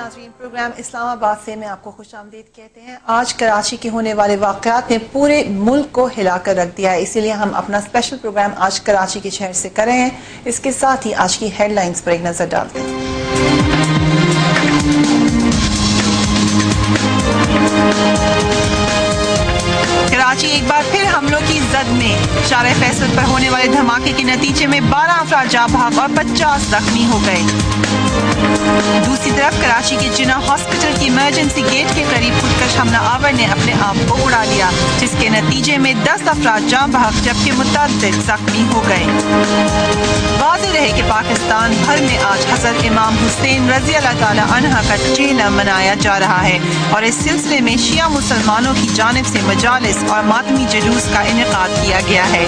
नाज़रीन, प्रोग्राम इस्लामाबाद से मैं आपको खुश आमदीद कहते हैं। आज कराची के होने वाले वाक़यात ने पूरे मुल्क को हिलाकर रख दिया है, इसीलिए हम अपना स्पेशल प्रोग्राम आज कराची के शहर से कर रहे हैं। इसके साथ ही आज की हेडलाइंस पर एक नज़र डालते हैं। कराची एक बार फिर हमलों की जद में। शारे फैसल पर होने वाले धमाके के नतीजे में 12 अफराद जाँ बहक और 50 जख्मी हो गए। दूसरी तरफ कराची के जिना हॉस्पिटल की इमरजेंसी गेट के करीब खुदकश हमला आवर ने अपने आप को उड़ा लिया, जिसके नतीजे में 10 अफराद जाँ बहक जबकि मुतअद्दिद जख्मी हो गए। वाज़ेह रहे कि पाकिस्तान भर में आज हज़रत इमाम हुसैन रज़ी अल्लाह ताला अन्हा का चेहरा मनाया जा रहा है और इस सिलसिले में शिया मुसलमानों की जानिब से मजालिस और मातमी जुलूस का इनेकाद किया गया है।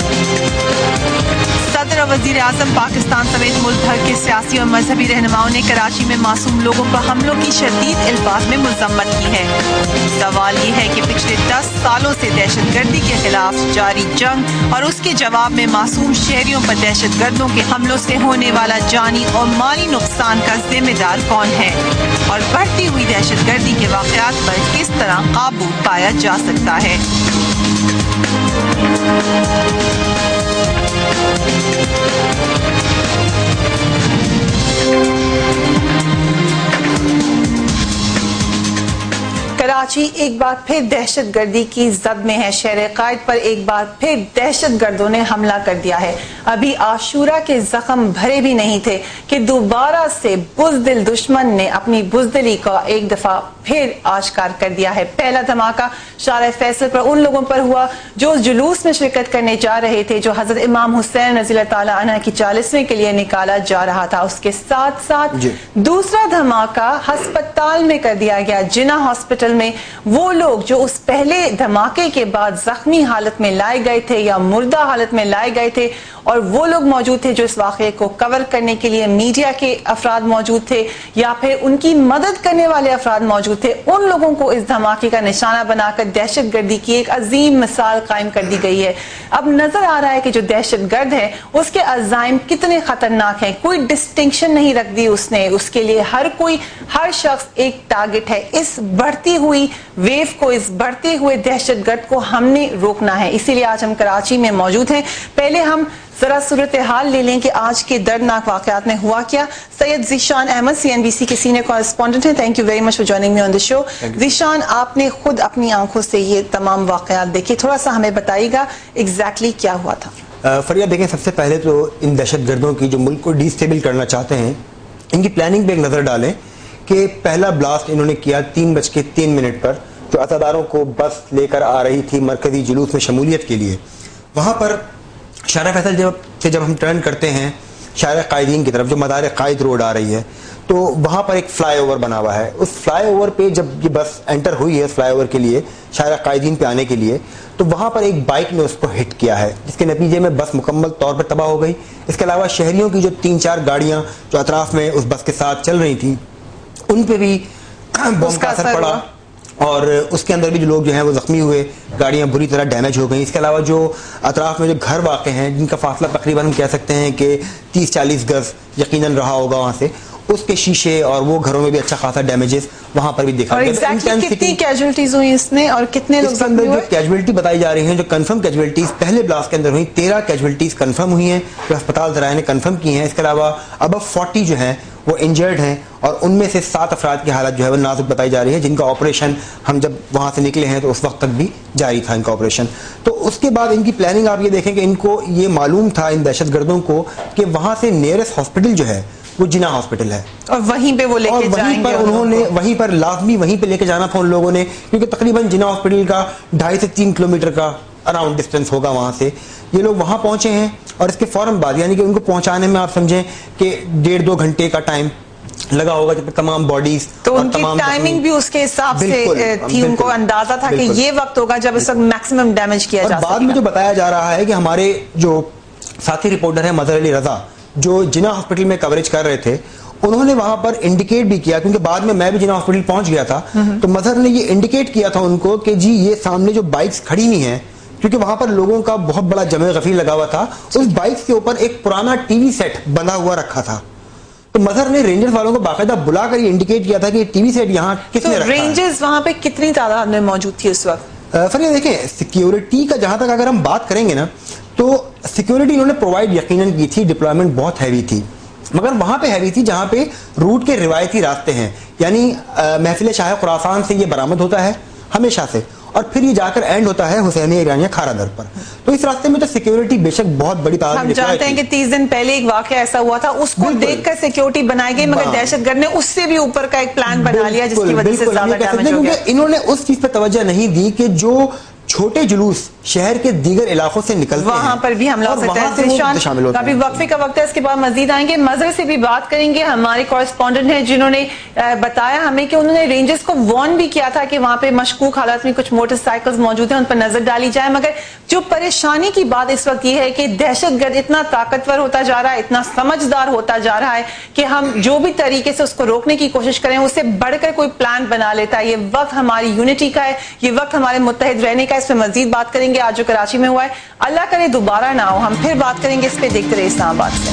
सदर और वज़ीर आज़म पाकिस्तान समेत मुल्क भर के सियासी और मजहबी रहनुमाओं ने कराची में मासूम लोगों पर हमलों की शदीद अल्फाज में मज़म्मत की है। सवाल ये है कि पिछले 10 सालों से दहशतगर्दी के खिलाफ जारी जंग और उसके जवाब में मासूम शहरियों पर दहशतगर्दों के हमलों से होने वाला जानी और माली नुकसान का जिम्मेदार कौन है और बढ़ती हुई दहशतगर्दी के वाक़यात पर किस तरह काबू पाया जा सकता है। कराची एक बार फिर दहशतगर्दी की जद में है। शहर कायद पर एक बार फिर दहशतगर्दों ने हमला कर दिया है। अभी आशूरा के जख्म भरे भी नहीं थे कि दोबारा से बुज़दिल दुश्मन ने अपनी बुज़दिली का एक दफा फिर आश्कार कर दिया है। पहला धमाका शारे फैसल पर उन लोगों पर हुआ जो जुलूस में शिरकत करने जा रहे थे, जो हजरत इमाम हुसैन रज़ी अल्लाह ताला अन्हु की 40वीं के लिए निकाला जा रहा था। उसके साथ साथ दूसरा धमाका अस्पताल में कर दिया गया। जिना हॉस्पिटल में वो लोग जो उस पहले धमाके के बाद जख्मी हालत में लाए गए थे या मुर्दा हालत में लाए गए थे, और वो लोग मौजूद थे जो इस वाक़े को कवर करने के लिए मीडिया के अफराद मौजूद थे या फिर उनकी मदद करने वाले अफराद मौजूद थे, उन लोगों को इस धमाके का निशाना बनाकर दहशतगर्दी की एक अजीम मिसाल कायम कर दी गई है। अब नजर आ रहा है कि जो दहशतगर्द है उसके अज़ाइम कितने खतरनाक हैं। कोई डिस्टिंक्शन नहीं रख दी उसने, उसके लिए हर शख्स एक टारगेट है। इस बढ़ती हुई वेव को, इस बढ़ते हुए दहशतगर्द को हमने रोकना है। इसीलिए आज हम कराची में मौजूद हैं। पहले हम जरा सूरत हाल ले लें कि आज के दर्दनाक वाक़यात में हुआ क्या। सैयद ज़ीशान अहमद CNBC के सीनियर कॉरेस्पॉन्डेंट हैं। Thank you very much for joining me on the show. Zeeshan, आपने खुद अपनी आंखों से ये तमाम वाक़यात देखे, थोड़ा सा हमें बताइएगा एग्जैक्टली क्या हुआ था। फरिया, देखें, सबसे पहले तो इन दहशतगर्दों की जो मुल्क को डिस्टेबल करना चाहते हैं, इनकी प्लानिंग पे एक नज़र डालें कि पहला ब्लास्ट इन्होंने किया 3:03 पर, जो अज़ादारों को बस लेकर आ रही थी मरकजी जुलूस में शमूलियत के लिए। वहाँ पर शारे फैसल जब हम टर्न करते हैं शारे कायदीन की तरफ, जो मदार कायद रोड आ रही है, तो वहाँ पर एक फ्लाई ओवर बना हुआ है। उस फ्लाई ओवर पे जब ये बस एंटर हुई है फ्लाई ओवर के लिए, शारे कायदीन पे आने के लिए, तो वहाँ पर एक बाइक ने उसको हिट किया है, जिसके नतीजे में बस मुकम्मल तौर पर तबाह हो गई। इसके अलावा शहरियों की जो 3-4 गाड़ियाँ जो अतराफ में उस बस के साथ चल रही थी, उन पर भी बम का असर पड़ा और उसके अंदर भी जो लोग जो हैं वो जख्मी हुए, गाड़ियाँ बुरी तरह डैमेज हो गई। इसके अलावा जो अतराफ में जो घर वाक़े हैं, जिनका फासला तकरीबन हम कह सकते हैं कि 30-40 गज यकीनन रहा होगा वहाँ से, उसके शीशे और वो घरों में भी अच्छा खासा डैमेजेस वहाँ पर भी देखा गया। कितनी कैजुअलिटीज हुई इसने और कितने लोग जख्मी हुए? जो कैजुअलिटी बताई जा रही हैं, जो कंफर्म कैजुअलिटीज पहले ब्लास्ट के अंदर हुई, 13 कैजुअलिटीज कंफर्म हुई हैं जो अस्पताल ज़राए ने कंफर्म की हैं। इसके अलावा अब 40 जो हैं वो इंजर्ड हैं और उनमें से 7 अफराद की हालत जो है वो नाजुक बताई जा रही है, जिनका ऑपरेशन हम जब वहाँ से निकले हैं तो उस वक्त तक भी जारी था इनका ऑपरेशन। तो उसके बाद इनकी प्लानिंग आप ये देखें कि इनको ये मालूम था इन दहशतगर्दों को कि वहाँ से नियरेस्ट हॉस्पिटल जो है वो जिना हॉस्पिटल है और वहीं पे वो लेके जाएंगे। उन्होंने वहीं पर लाजमी वहीं पे लेके जाना था उन लोगों ने, क्योंकि तकरीबन जिना हॉस्पिटल का 2.5 से 3 किलोमीटर का अराउंड डिस्टेंस होगा वहाँ से। ये लोग वहाँ पहुँचे हैं और इसके फौरन बाद, यानी कि उनको पहुँचाने में आप समझें कि 1.5-2 घंटे का टाइम लगा होगा, जब तमाम बॉडीज तो उनकी टाइमिंग भी उसके हिसाब से थी। उनको अंदाजा था कि ये वक्त होगा जब इस वक्त मैक्सिमम डैमेज किया जा सकेगा। बाद में जो बताया जा रहा है कि हमारे जो साथी रिपोर्टर है मजहर अली रजा, जो जिना हॉस्पिटल में कवरेज कर रहे थे, उन्होंने वहां पर इंडिकेट भी किया, क्योंकि बाद में मैं भी जिना हॉस्पिटल पहुंच गया था, तो मजहर ने ये इंडिकेट किया था उनको कि जी ये सामने जो बाइक्स खड़ी हुई हैं, क्योंकि वहां पर लोगों का बहुत बड़ा जमे गफीर लगा हुआ था, उस बाइक्स के ऊपर एक पुराना टीवी सेट बंधा हुआ रखा था। تو مظہر نے رینجرز والوں کو باقاعدہ بلا کر یہ انڈیکیٹ کیا تھا کہ ٹی وی سیٹ یہاں کس نے رکھا ہے. رینجرز وہاں پہ کتنی تعداد میں موجود تھی اس وقت؟ فرید دیکھیں سیکیورٹی کا جہاں تک اگر ہم بات کریں گے نا تو سیکیورٹی انہوں نے پرووائڈ یقیناً کی تھی, ڈپلائمنٹ بہت ہیوی تھی, مگر وہاں پہ ہیوی تھی جہاں پہ روٹ کے روایتی راستے ہیں, یعنی محفل شاہ خراسان سے یہ برآمد ہوتا ہے ہمیشہ سے, اور پھر یہ جا کر اینڈ ہوتا ہے حسینیہ ایرانیہ کھارا در پر. تو اس راستے میں تو سیکیورٹی بے شک بہت بڑی تعداد میں. ہم جانتے ہیں کہ 30 دن پہلے ایک واقعہ ایسا ہوا تھا, اس کو دیکھ کر سیکیورٹی بنائی گئی, مگر دہشت گرد نے اس سے بھی اوپر کا ایک پلان بنا لیا جس کی وجہ سے زیادہ ڈیمیج ہو گیا. انہوں نے اس چیز پہ توجہ نہیں دی کہ جو چھوٹے جلوس شہر کے دیگر علاقوں سے نکلتے ہیں وہاں پر بھی حملہ ہو سکتا ہے. ابھی وقفے کا وقت ہے, اس کے بعد مزید آئیں گے, مظہر سے بھی بات کریں گے. ہمارے کورسپونڈنٹ ہیں جنہوں نے بتایا ہمیں کہ انہوں نے رینجرز کو وارن بھی کیا تھا کہ وہاں پہ مشکوک حالات میں کچھ موٹر سائیکلز موجود ہیں, ان پر نظر ڈالی جائے. مگر جو پریشانی کی بات اس وقت یہ ہے کہ دہشت گرد اتنا طاقتور ہوتا جا رہا ہے, اتنا سمجھدار ہوتا جا رہا ہے کہ ہم جو بھی طریقے سے اس کو روکنے کی کوشش کریں اس سے بڑھ کر کوئی پلان بنا لیتا ہے. یہ وقت ہماری یونٹی کا ہے, یہ وقت ہمارے متحد رہنے کا. اس پہ مزید بات کریں گے آج جو کراچی میں ہوا ہے, اللہ کرے دوبارہ نہ ہو. ہم پھر بات کریں گے اس پہ, دیکھتے رہے اسلام آباد سے.